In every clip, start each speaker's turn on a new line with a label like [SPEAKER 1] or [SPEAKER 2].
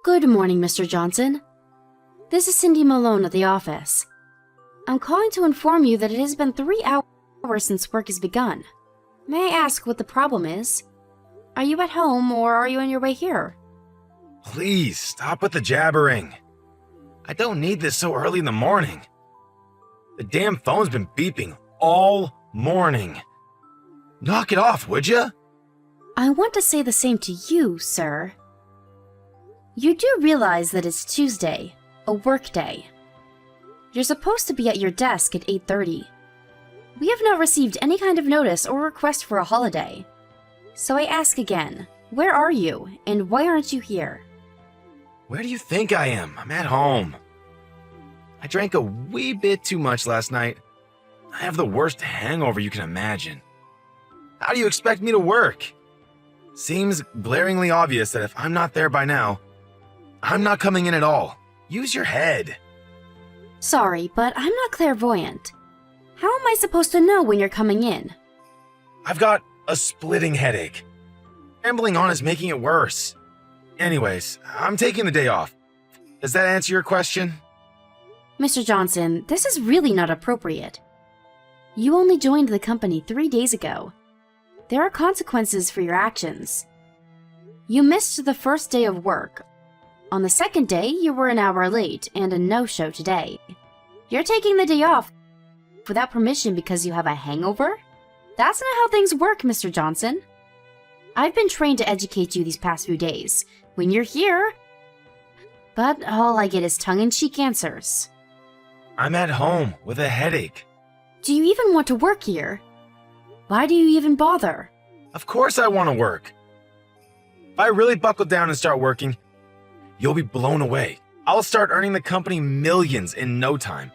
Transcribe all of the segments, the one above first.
[SPEAKER 1] Good morning, Mr. Johnson. This is Cindy Malone at the office. I'm calling to inform you that it has been 3 hours since work has begun. May I ask what the problem is? Are you at home or are you on your way here?
[SPEAKER 2] Please, stop with the jabbering. I don't need this so early in the morning. The damn phone's been beeping all morning. Knock it off, would ya?
[SPEAKER 1] I want to say the same to you, sir. You do realize that it's Tuesday, a work day. You're supposed to be at your desk at 8:30. We have not received any kind of notice or request for a holiday. So I ask again, where are you and why aren't you here?
[SPEAKER 2] Where do you think I am? I'm at home. I drank a wee bit too much last night. I have the worst hangover you can imagine. How do you expect me to work? Seems glaringly obvious that if I'm not there by now, I'm not coming in at all. Use your head.
[SPEAKER 1] Sorry, but I'm not clairvoyant. How am I supposed to know when you're coming in?
[SPEAKER 2] I've got a splitting headache. Rambling on is making it worse. Anyways, I'm taking the day off. Does that answer your question?
[SPEAKER 1] Mr. Johnson, this is really not appropriate. You only joined the company 3 days ago. There are consequences for your actions. You missed the first day of work. On the second day, you were an hour late and a no-show today. You're taking the day off without permission because you have a hangover? That's not how things work, Mr. Johnson. I've been trained to educate you these past few days when you're here, but all I get is tongue-in-cheek answers.
[SPEAKER 2] I'm at home with a headache.
[SPEAKER 1] Do you even want to work here? Why do you even bother?
[SPEAKER 2] Of course I want to work. If I really buckle down and start working, you'll be blown away. I'll start earning the company millions in no time.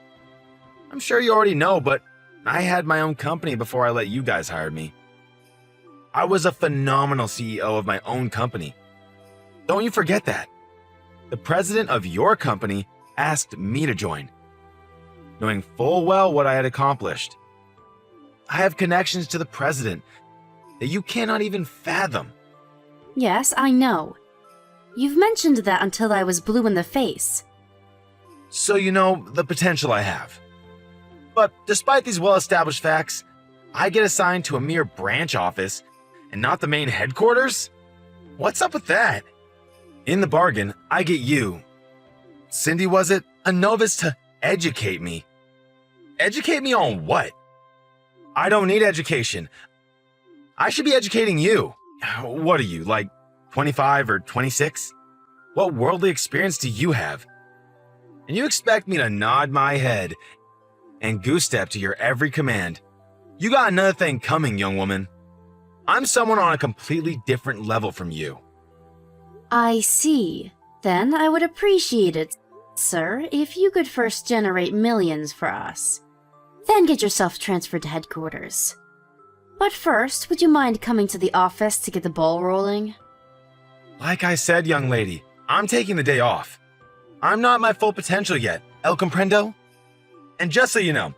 [SPEAKER 2] I'm sure you already know, but I had my own company before I let you guys hire me. I was a phenomenal CEO of my own company. Don't you forget that. The president of your company asked me to join, knowing full well what I had accomplished. I have connections to the president that you cannot even fathom.
[SPEAKER 1] Yes, I know. You've mentioned that until I was blue in the face.
[SPEAKER 2] So you know the potential I have. But despite these well-established facts, I get assigned to a mere branch office and not the main headquarters? What's up with that? In the bargain, I get you, Cindy was it, a novice to educate me. Educate me on what? I don't need education. I should be educating you. What are you, like 25 or 26? What worldly experience do you have? And you expect me to nod my head and goose step to your every command. You got another thing coming, young woman. I'm someone on a completely different level from you.
[SPEAKER 1] I see. Then I would appreciate it, sir, if you could first generate millions for us. Then get yourself transferred to headquarters. But first, would you mind coming to the office to get the ball rolling?
[SPEAKER 2] Like I said, young lady, I'm taking the day off. I'm not at my full potential yet, el comprendo? And just so you know,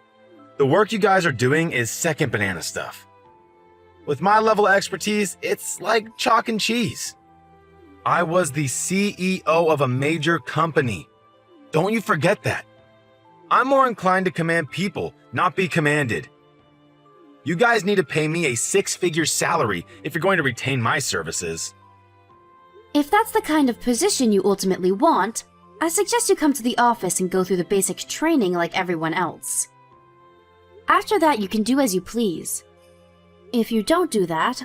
[SPEAKER 2] the work you guys are doing is second banana stuff. With my level of expertise, it's like chalk and cheese. I was the CEO of a major company. Don't you forget that. I'm more inclined to command people, not be commanded. You guys need to pay me a 6-figure salary if you're going to retain my services.
[SPEAKER 1] If that's the kind of position you ultimately want, I suggest you come to the office and go through the basic training like everyone else. After that, you can do as you please. If you don't do that,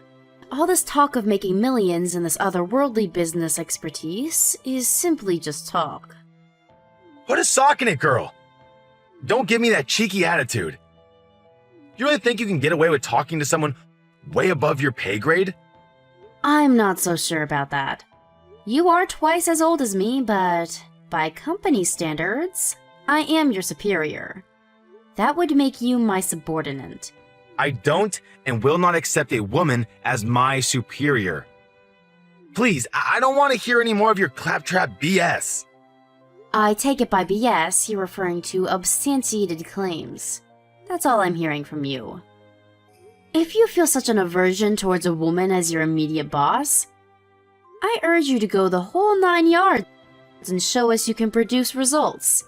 [SPEAKER 1] all this talk of making millions and this otherworldly business expertise is simply just talk.
[SPEAKER 2] Put a sock in it, girl. Don't give me that cheeky attitude. You really think you can get away with talking to someone way above your pay grade?
[SPEAKER 1] I'm not so sure about that. You are twice as old as me, but by company standards, I am your superior. That would make you my subordinate.
[SPEAKER 2] I don't and will not accept a woman as my superior. Please, I don't want to hear any more of your claptrap BS.
[SPEAKER 1] I take it by BS you're referring to substantiated claims. That's all I'm hearing from you. If you feel such an aversion towards a woman as your immediate boss, I urge you to go the whole 9 yards and show us you can produce results.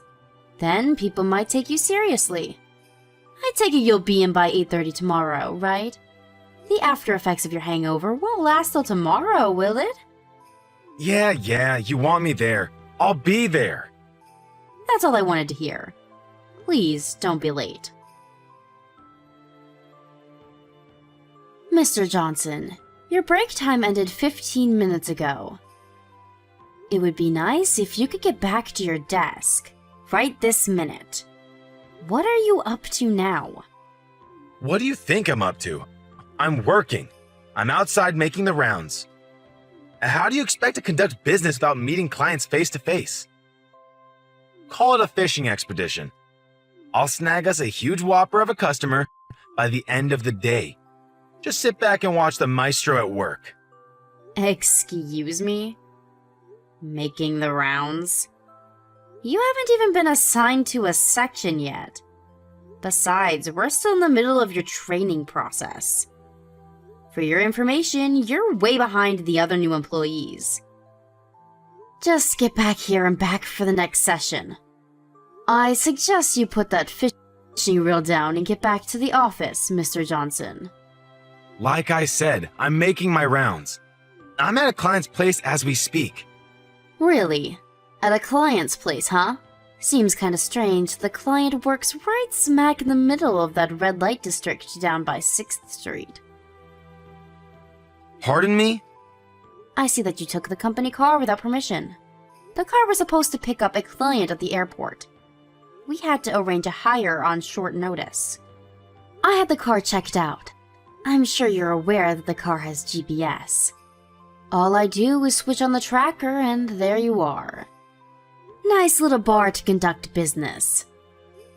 [SPEAKER 1] Then people might take you seriously. I take it you'll be in by 8:30 tomorrow, right? The after effects of your hangover won't last till tomorrow, will it?
[SPEAKER 2] Yeah, you want me there. I'll be there.
[SPEAKER 1] That's all I wanted to hear. Please don't be late. Mr. Johnson, your break time ended 15 minutes ago. It would be nice if you could get back to your desk right this minute. What are you up to now?
[SPEAKER 2] What do you think I'm up to? I'm working. I'm outside making the rounds. How do you expect to conduct business without meeting clients face to face? Call it a fishing expedition. I'll snag us a huge whopper of a customer by the end of the day. Just sit back and watch the maestro at work.
[SPEAKER 1] Excuse me? Making the rounds? You haven't even been assigned to a section yet. Besides, we're still in the middle of your training process. For your information, you're way behind the other new employees. Just get back here and back for the next session. I suggest you put that fishing reel down and get back to the office, Mr. Johnson.
[SPEAKER 2] Like I said, I'm making my rounds. I'm at a client's place as we speak.
[SPEAKER 1] Really? At a client's place, huh? Seems kinda strange. The client works right smack in the middle of that red light district down by 6th Street.
[SPEAKER 2] Pardon me?
[SPEAKER 1] I see that you took the company car without permission. The car was supposed to pick up a client at the airport. We had to arrange a hire on short notice. I had the car checked out. I'm sure you're aware that the car has GPS. All I do is switch on the tracker and there you are. Nice little bar to conduct business.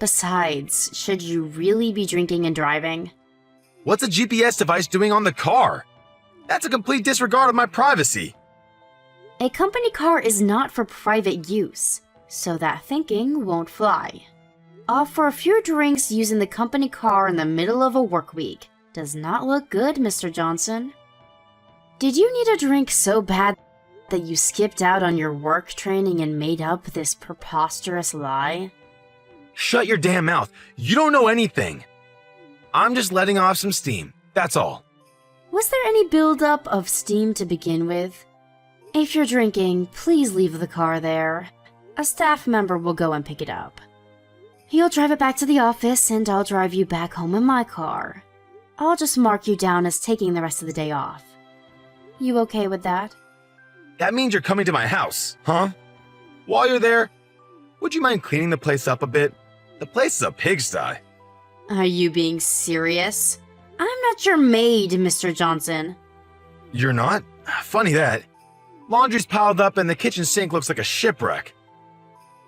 [SPEAKER 1] Besides, should you really be drinking and driving?
[SPEAKER 2] What's a GPS device doing on the car? That's a complete disregard of my privacy.
[SPEAKER 1] A company car is not for private use, so that thinking won't fly. For a few drinks using the company car in the middle of a work week does not look good, Mr. Johnson. Did you need a drink so bad that you skipped out on your work training and made up this preposterous lie?
[SPEAKER 2] Shut your damn mouth. You don't know anything. I'm just letting off some steam, that's all.
[SPEAKER 1] Was there any buildup of steam to begin with? If you're drinking, please leave the car there. A staff member will go and pick it up. You'll drive it back to the office and I'll drive you back home in my car. I'll just mark you down as taking the rest of the day off. You okay with that?
[SPEAKER 2] That means you're coming to my house, huh? While you're there, would you mind cleaning the place up a bit? The place is a pigsty.
[SPEAKER 1] Are you being serious? I'm not your maid, Mr. Johnson.
[SPEAKER 2] You're not? Funny that. Laundry's piled up and the kitchen sink looks like a shipwreck.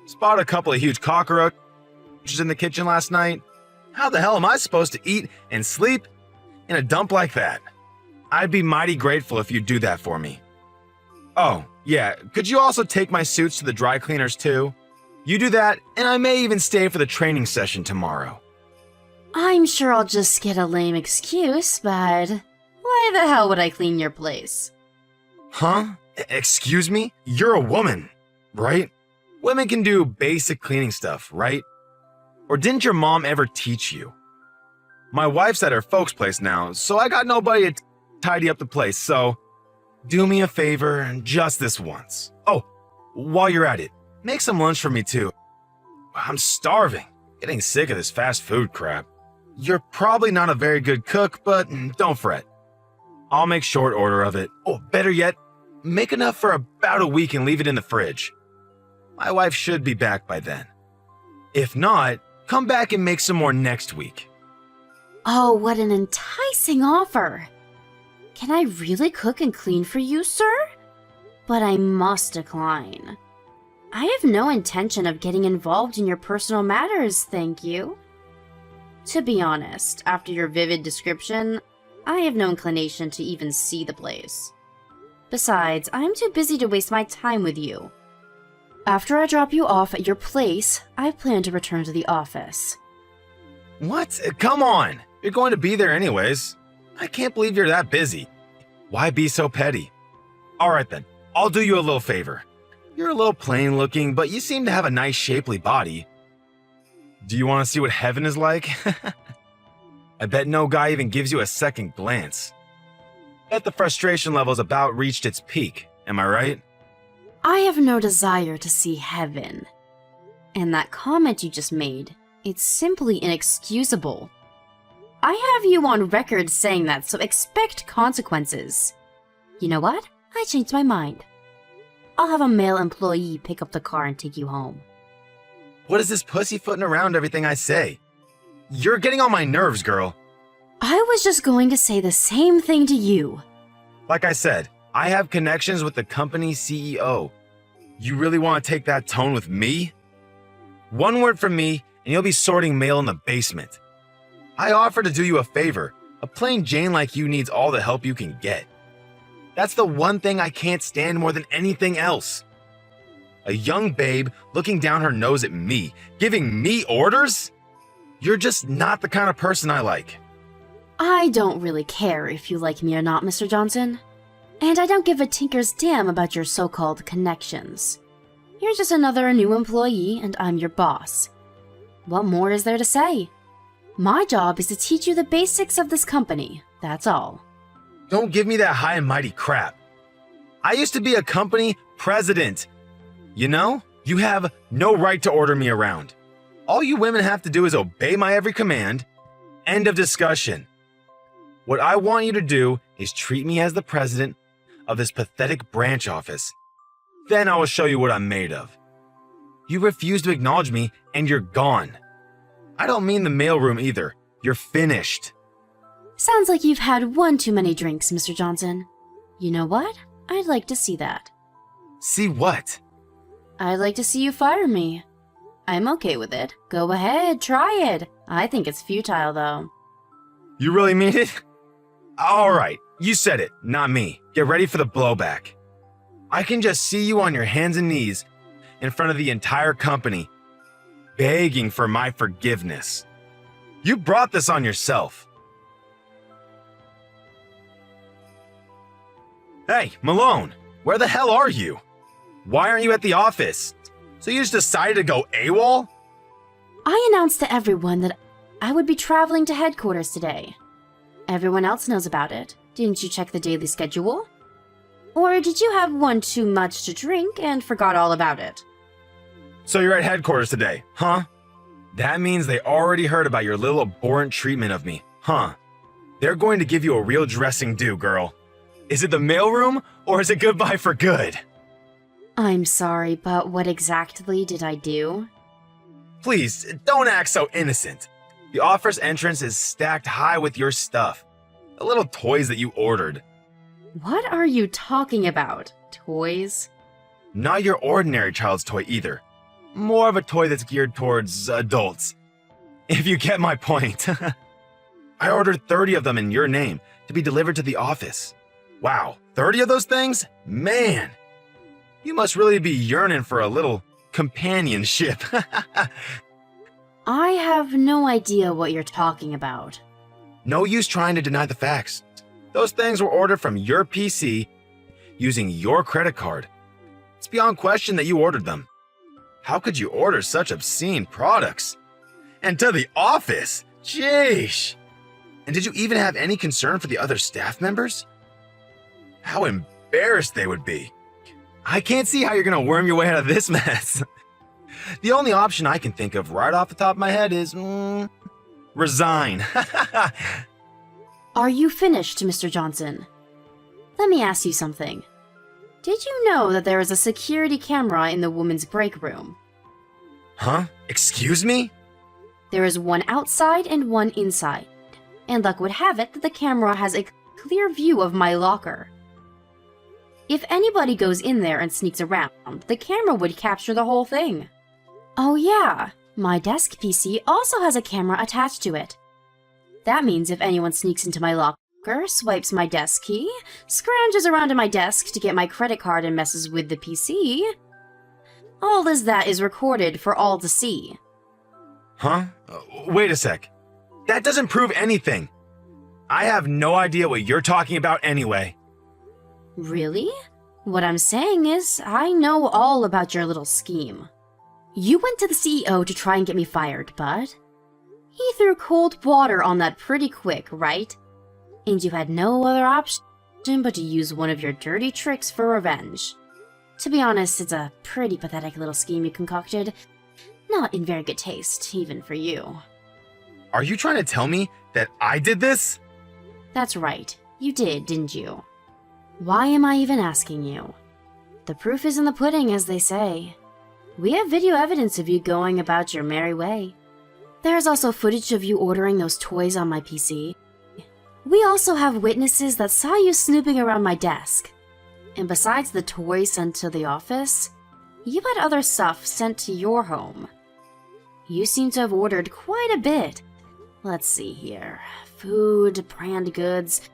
[SPEAKER 2] Spotted a couple of huge cockroaches in the kitchen last night. How the hell am I supposed to eat and sleep in a dump like that? I'd be mighty grateful if you'd do that for me. Oh, yeah, could you also take my suits to the dry cleaners too? You do that, and I may even stay for the training session tomorrow.
[SPEAKER 1] I'm sure I'll just get a lame excuse, but why the hell would I clean your place?
[SPEAKER 2] Huh? Excuse me? You're a woman, right? Women can do basic cleaning stuff, right? Or didn't your mom ever teach you? My wife's at her folks' place now, so I got nobody to tidy up the place, so do me a favor just this once. Oh, while you're at it, make some lunch for me too. I'm starving, getting sick of this fast food crap. You're probably not a very good cook, but don't fret. I'll make short order of it. Oh, better yet, make enough for about a week and leave it in the fridge. My wife should be back by then. If not, come back and make some more next week.
[SPEAKER 1] Oh, what an enticing offer. Can I really cook and clean for you, sir? But I must decline. I have no intention of getting involved in your personal matters, thank you. To be honest, after your vivid description, I have no inclination to even see the place. Besides, I'm too busy to waste my time with you. After I drop you off at your place, I plan to return to the office.
[SPEAKER 2] What? Come on! You're going to be there anyways. I can't believe you're that busy. Why be so petty? Alright then, I'll do you a little favor. You're a little plain looking, but you seem to have a nice shapely body. Do you want to see what heaven is like? I bet no guy even gives you a second glance. Bet the frustration level's about reached its peak, am I right?
[SPEAKER 1] I have no desire to see heaven. And that comment you just made, it's simply inexcusable. I have you on record saying that, so expect consequences. You know what? I changed my mind. I'll have a male employee pick up the car and take you home.
[SPEAKER 2] What is this pussyfooting around everything I say? You're getting on my nerves, girl.
[SPEAKER 1] I was just going to say the same thing to you.
[SPEAKER 2] Like I said, I have connections with the company's CEO. You really want to take that tone with me? One word from me, and you'll be sorting mail in the basement. I offer to do you a favor. A plain Jane like you needs all the help you can get. That's the one thing I can't stand more than anything else. A young babe looking down her nose at me, giving me orders? You're just not the kind of person I like.
[SPEAKER 1] I don't really care if you like me or not, Mr. Johnson. And I don't give a tinker's damn about your so-called connections. You're just another new employee, and I'm your boss. What more is there to say? My job is to teach you the basics of this company, that's all.
[SPEAKER 2] Don't give me that high and mighty crap. I used to be a company president. You know, you have no right to order me around. All you women have to do is obey my every command. End of discussion. What I want you to do is treat me as the president of this pathetic branch office. Then I will show you what I'm made of. You refuse to acknowledge me, and you're gone. I don't mean the mailroom either. You're finished.
[SPEAKER 1] Sounds like you've had one too many drinks, Mr. Johnson. You know what? I'd like to see that.
[SPEAKER 2] See what?
[SPEAKER 1] I'd like to see you fire me. I'm okay with it. Go ahead, try it. I think it's futile, though.
[SPEAKER 2] You really mean it? All right, you said it, not me. Get ready for the blowback. I can just see you on your hands and knees in front of the entire company, begging for my forgiveness. You brought this on yourself. Hey, Malone, where the hell are you? Why aren't you at the office? So you just decided to go AWOL?
[SPEAKER 1] I announced to everyone that I would be traveling to headquarters today. Everyone else knows about it. Didn't you check the daily schedule? Or did you have one too much to drink and forgot all about it?
[SPEAKER 2] So you're at headquarters today, huh? That means they already heard about your little abhorrent treatment of me, huh? They're going to give you a real dressing do, girl. Is it the mailroom, or is it goodbye for good?
[SPEAKER 1] I'm sorry, but what exactly did I do?
[SPEAKER 2] Please, don't act so innocent. The office entrance is stacked high with your stuff. The little toys that you ordered.
[SPEAKER 1] What are you talking about? Toys?
[SPEAKER 2] Not your ordinary child's toy either. More of a toy that's geared towards adults. If you get my point. I ordered 30 of them in your name to be delivered to the office. Wow, 30 of those things? Man! You must really be yearning for a little companionship.
[SPEAKER 1] I have no idea what you're talking about.
[SPEAKER 2] No use trying to deny the facts. Those things were ordered from your PC using your credit card. It's beyond question that you ordered them. How could you order such obscene products? And to the office? Sheesh! And did you even have any concern for the other staff members? How embarrassed they would be. I can't see how you're gonna worm your way out of this mess. The only option I can think of right off the top of my head is, resign.
[SPEAKER 1] Are you finished, Mr. Johnson? Let me ask you something. Did you know that there is a security camera in the women's break room?
[SPEAKER 2] Huh? Excuse me?
[SPEAKER 1] There is one outside and one inside. And luck would have it that the camera has a clear view of my locker. If anybody goes in there and sneaks around, the camera would capture the whole thing. Oh yeah, my desk PC also has a camera attached to it. That means if anyone sneaks into my locker, swipes my desk key, scrounges around to my desk to get my credit card and messes with the PC, all as that is recorded for all to see.
[SPEAKER 2] Huh? Wait a sec. That doesn't prove anything. I have no idea what you're talking about anyway.
[SPEAKER 1] Really? What I'm saying is, I know all about your little scheme. You went to the CEO to try and get me fired, but he threw cold water on that pretty quick, right? And you had no other option but to use one of your dirty tricks for revenge. To be honest, it's a pretty pathetic little scheme you concocted. Not in very good taste, even for you.
[SPEAKER 2] Are you trying to tell me that I did this?
[SPEAKER 1] That's right. You did, didn't you? Why am I even asking you? The proof is in the pudding, as they say. We have video evidence of you going about your merry way. There's also footage of you ordering those toys on my PC. We also have witnesses that saw you snooping around my desk. And besides the toys sent to the office, you had other stuff sent to your home. You seem to have ordered quite a bit. Let's see here. Food, brand goods.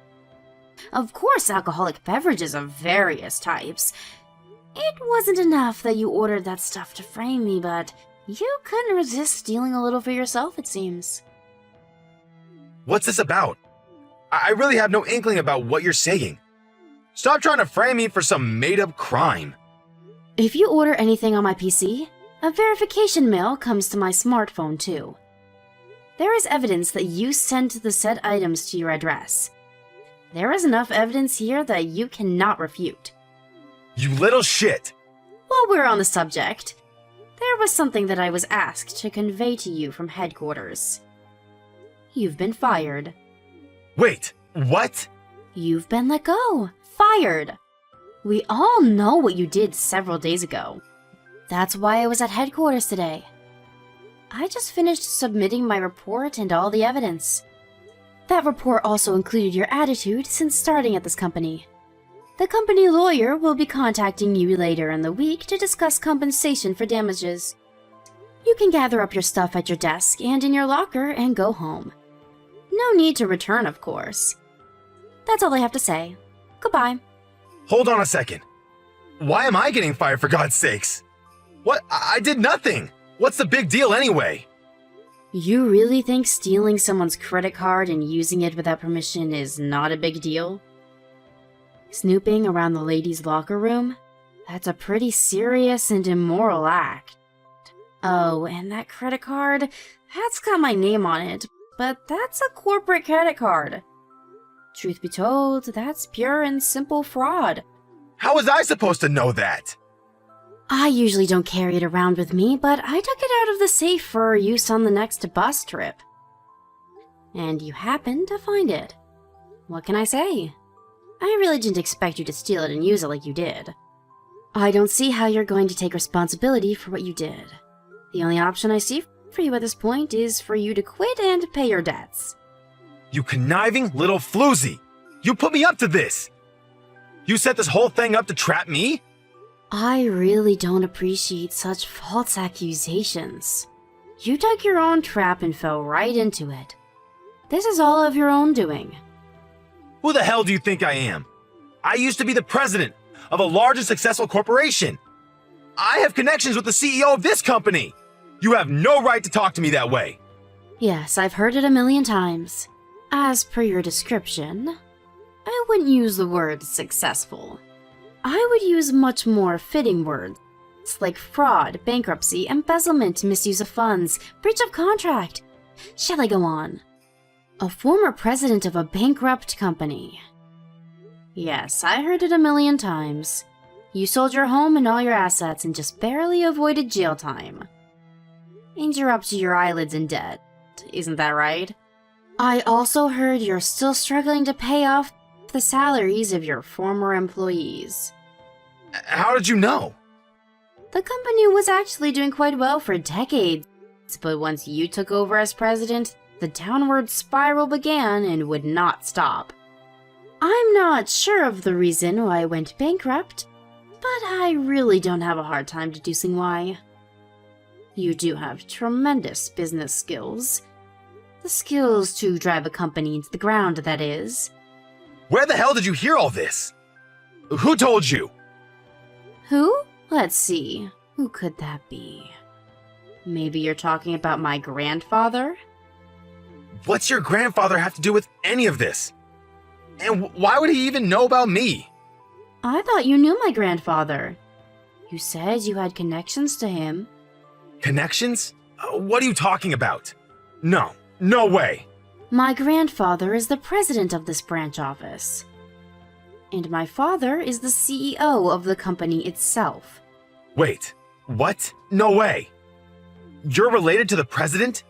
[SPEAKER 1] Of course, alcoholic beverages of various types. It wasn't enough that you ordered that stuff to frame me, but you couldn't resist stealing a little for yourself, it seems.
[SPEAKER 2] What's this about? I really have no inkling about what you're saying. Stop trying to frame me for some made-up crime.
[SPEAKER 1] If you order anything on my PC, a verification mail comes to my smartphone too. There is evidence that you sent the said items to your address. There is enough evidence here that you cannot refute.
[SPEAKER 2] You little shit!
[SPEAKER 1] While we're on the subject, there was something that I was asked to convey to you from headquarters. You've been fired.
[SPEAKER 2] Wait, what?
[SPEAKER 1] You've been let go. Fired. We all know what you did several days ago. That's why I was at headquarters today. I just finished submitting my report and all the evidence. That report also included your attitude since starting at this company. The company lawyer will be contacting you later in the week to discuss compensation for damages. You can gather up your stuff at your desk and in your locker and go home. No need to return, of course. That's all I have to say. Goodbye.
[SPEAKER 2] Hold on a second. Why am I getting fired, for God's sakes? What? I did nothing. What's the big deal anyway?
[SPEAKER 1] You really think stealing someone's credit card and using it without permission is not a big deal? Snooping around the ladies' locker room? That's a pretty serious and immoral act. Oh, and that credit card? That's got my name on it, but that's a corporate credit card. Truth be told, that's pure and simple fraud.
[SPEAKER 2] How was I supposed to know that?
[SPEAKER 1] I usually don't carry it around with me, but I took it out of the safe for use on the next bus trip. And you happened to find it. What can I say? I really didn't expect you to steal it and use it like you did. I don't see how you're going to take responsibility for what you did. The only option I see for you at this point is for you to quit and pay your debts.
[SPEAKER 2] You conniving little floozy! You put me up to this! You set this whole thing up to trap me?
[SPEAKER 1] I really don't appreciate such false accusations. You dug your own trap and fell right into it. This is all of your own doing.
[SPEAKER 2] Who the hell do you think I am? I used to be the president of a large and successful corporation. I have connections with the CEO of this company. You have no right to talk to me that way.
[SPEAKER 1] Yes, I've heard it a million times. As per your description, I wouldn't use the word successful. I would use much more fitting words like fraud, bankruptcy, embezzlement, misuse of funds, breach of contract. Shall I go on? A former president of a bankrupt company. Yes, I heard it a million times. You sold your home and all your assets and just barely avoided jail time. And you're up to your eyelids in debt, isn't that right? I also heard you're still struggling to pay off the salaries of your former employees.
[SPEAKER 2] How did you know?
[SPEAKER 1] The company was actually doing quite well for decades, but once you took over as president, the downward spiral began and would not stop. I'm not sure of the reason why I went bankrupt, but I really don't have a hard time deducing why. You do have tremendous business skills. The skills to drive a company into the ground, that is.
[SPEAKER 2] Where the hell did you hear all this? Who told you?
[SPEAKER 1] Who? Let's see. Who could that be? Maybe you're talking about my grandfather?
[SPEAKER 2] What's your grandfather have to do with any of this? And why would he even know about me?
[SPEAKER 1] I thought you knew my grandfather. You said you had connections to him.
[SPEAKER 2] Connections? What are you talking about? No, no way.
[SPEAKER 1] My grandfather is the president of this branch office. And my father is the CEO of the company itself.
[SPEAKER 2] Wait, what? No way. You're related to the president?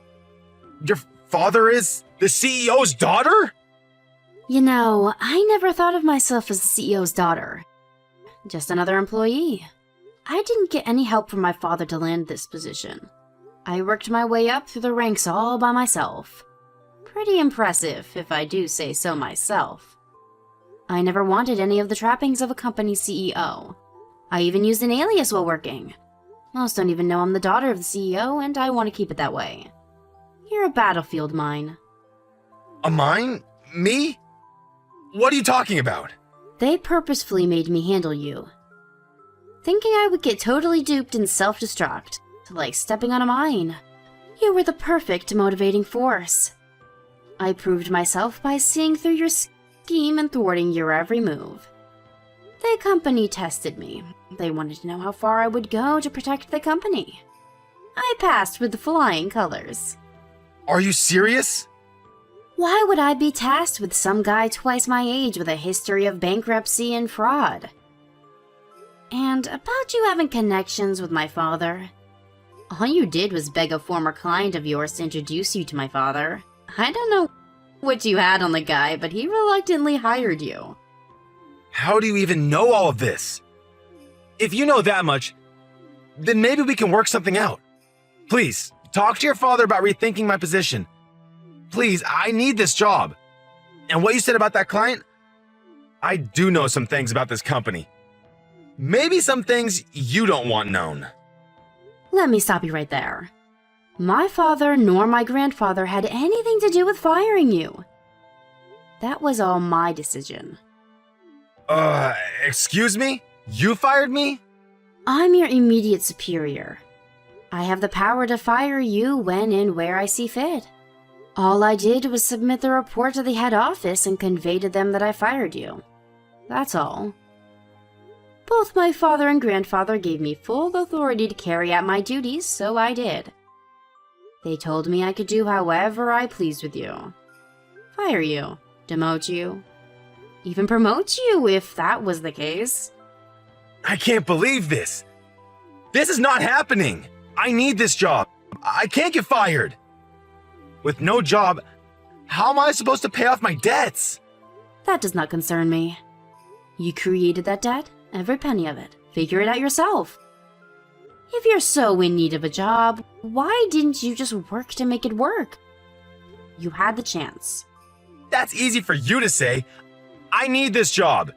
[SPEAKER 2] Your father is the CEO's daughter?
[SPEAKER 1] You know, I never thought of myself as the CEO's daughter. Just another employee. I didn't get any help from my father to land this position. I worked my way up through the ranks all by myself. Pretty impressive, if I do say so myself. I never wanted any of the trappings of a company CEO. I even used an alias while working. Most don't even know I'm the daughter of the CEO, and I want to keep it that way. You're a battlefield mine.
[SPEAKER 2] A mine? Me? What are you talking about?
[SPEAKER 1] They purposefully made me handle you. Thinking I would get totally duped and self-destruct, like stepping on a mine. You were the perfect motivating force. I proved myself by seeing through your scheme and thwarting your every move. The company tested me. They wanted to know how far I would go to protect the company. I passed with flying colors.
[SPEAKER 2] Are you serious?
[SPEAKER 1] Why would I be tasked with some guy twice my age with a history of bankruptcy and fraud? And about you having connections with my father. All you did was beg a former client of yours to introduce you to my father. I don't know what you had on the guy, but he reluctantly hired you.
[SPEAKER 2] How do you even know all of this? If you know that much, then maybe we can work something out. Please, talk to your father about rethinking my position. Please, I need this job. And what you said about that client? I do know some things about this company. Maybe some things you don't want known.
[SPEAKER 1] Let me stop you right there. My father nor my grandfather had anything to do with firing you. That was all my decision.
[SPEAKER 2] Excuse me? You fired me?
[SPEAKER 1] I'm your immediate superior. I have the power to fire you when and where I see fit. All I did was submit the report to the head office and convey to them that I fired you. That's all. Both my father and grandfather gave me full authority to carry out my duties, so I did. They told me I could do however I pleased with you. Fire you, demote you, even promote you if that was the case.
[SPEAKER 2] I can't believe this. This is not happening. I need this job. I can't get fired. With no job, how am I supposed to pay off my debts?
[SPEAKER 1] That does not concern me. You created that debt, every penny of it. Figure it out yourself. If you're so in need of a job, why didn't you just work to make it work? You had the chance.
[SPEAKER 2] That's easy for you to say. I need this job.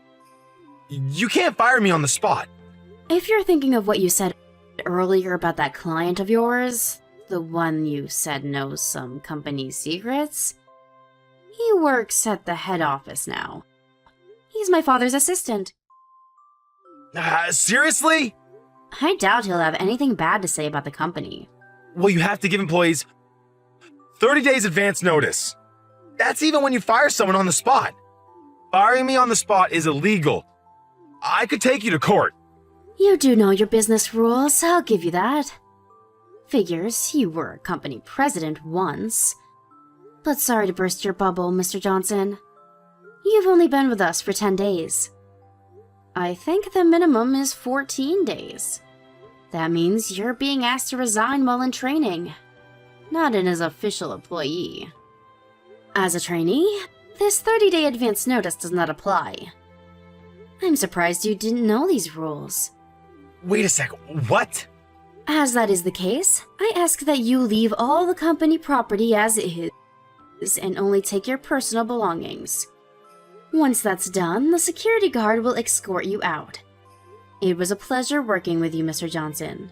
[SPEAKER 2] You can't fire me on the spot.
[SPEAKER 1] If you're thinking of what you said earlier about that client of yours, the one you said knows some company secrets, he works at the head office now. He's my father's assistant.
[SPEAKER 2] Seriously?
[SPEAKER 1] I doubt he'll have anything bad to say about the company.
[SPEAKER 2] Well, you have to give employees 30 days advance notice. That's even when you fire someone on the spot. Firing me on the spot is illegal. I could take you to court.
[SPEAKER 1] You do know your business rules, I'll give you that. Figures, you were a company president once. But sorry to burst your bubble, Mr. Johnson. You've only been with us for 10 days. I think the minimum is 14 days. That means you're being asked to resign while in training, not in as official employee. As a trainee, this 30-day advance notice does not apply. I'm surprised you didn't know these rules.
[SPEAKER 2] Wait a sec, what?
[SPEAKER 1] As that is the case, I ask that you leave all the company property as is and only take your personal belongings. Once that's done, the security guard will escort you out. It was a pleasure working with you, Mr. Johnson.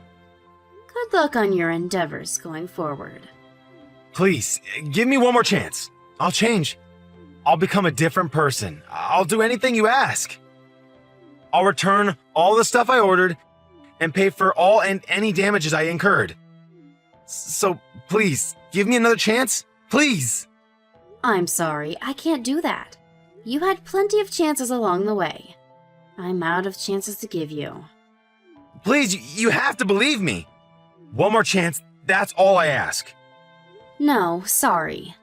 [SPEAKER 1] Good luck on your endeavors going forward.
[SPEAKER 2] Please, give me one more chance. I'll change. I'll become a different person. I'll do anything you ask. I'll return all the stuff I ordered and pay for all and any damages I incurred. So, please, give me another chance? Please!
[SPEAKER 1] I'm sorry, I can't do that. You had plenty of chances along the way. I'm out of chances to give you.
[SPEAKER 2] Please, you have to believe me. One more chance, that's all I ask.
[SPEAKER 1] No, sorry.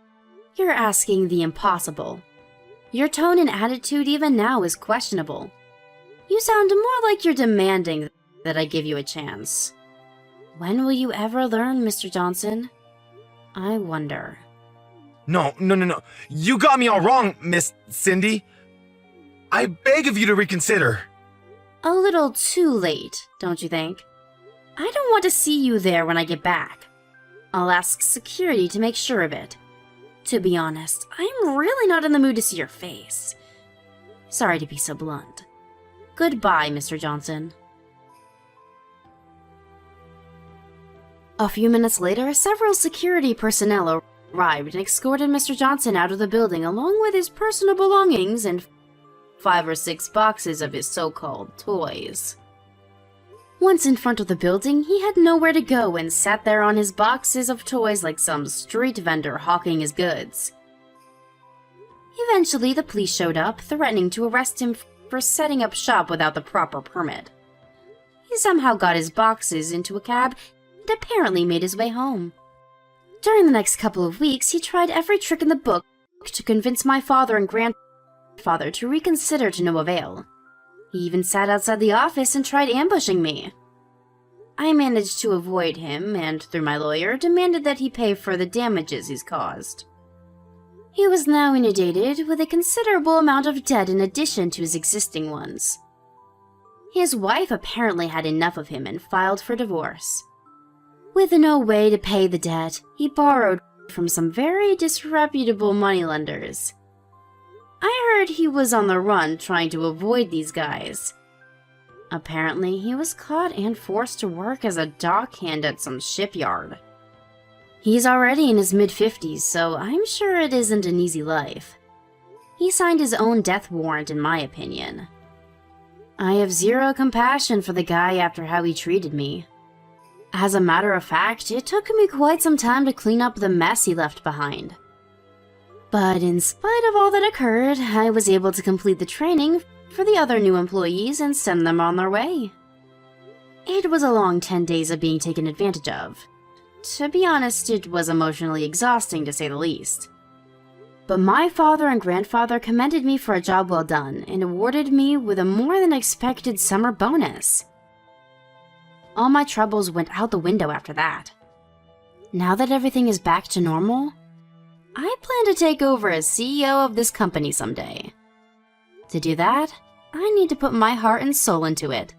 [SPEAKER 1] You're asking the impossible. Your tone and attitude even now is questionable. You sound more like you're demanding that I give you a chance. When will you ever learn, Mr. Johnson? I wonder.
[SPEAKER 2] No. You got me all wrong, Miss Cindy. I beg of you to reconsider.
[SPEAKER 1] A little too late, don't you think? I don't want to see you there when I get back. I'll ask security to make sure of it. To be honest, I'm really not in the mood to see your face. Sorry to be so blunt. Goodbye, Mr. Johnson. A few minutes later, several security personnel arrived and escorted Mr. Johnson out of the building along with his personal belongings and 5 or 6 boxes of his so-called toys. Once in front of the building, he had nowhere to go and sat there on his boxes of toys like some street vendor hawking his goods. Eventually, the police showed up, threatening to arrest him for setting up shop without the proper permit. He somehow got his boxes into a cab and apparently made his way home. During the next couple of weeks, he tried every trick in the book to convince my father and grandfather to reconsider to no avail. He even sat outside the office and tried ambushing me. I managed to avoid him and, through my lawyer, demanded that he pay for the damages he's caused. He was now inundated with a considerable amount of debt in addition to his existing ones. His wife apparently had enough of him and filed for divorce. With no way to pay the debt, he borrowed from some very disreputable moneylenders. I heard he was on the run trying to avoid these guys. Apparently, he was caught and forced to work as a dockhand at some shipyard. He's already in his mid-50s, so I'm sure it isn't an easy life. He signed his own death warrant, in my opinion. I have zero compassion for the guy after how he treated me. As a matter of fact, it took me quite some time to clean up the mess he left behind. But in spite of all that occurred, I was able to complete the training for the other new employees and send them on their way. It was a long 10 days of being taken advantage of. To be honest, it was emotionally exhausting to say the least. But my father and grandfather commended me for a job well done and awarded me with a more than expected summer bonus. All my troubles went out the window after that. Now that everything is back to normal, I plan to take over as CEO of this company someday. To do that, I need to put my heart and soul into it.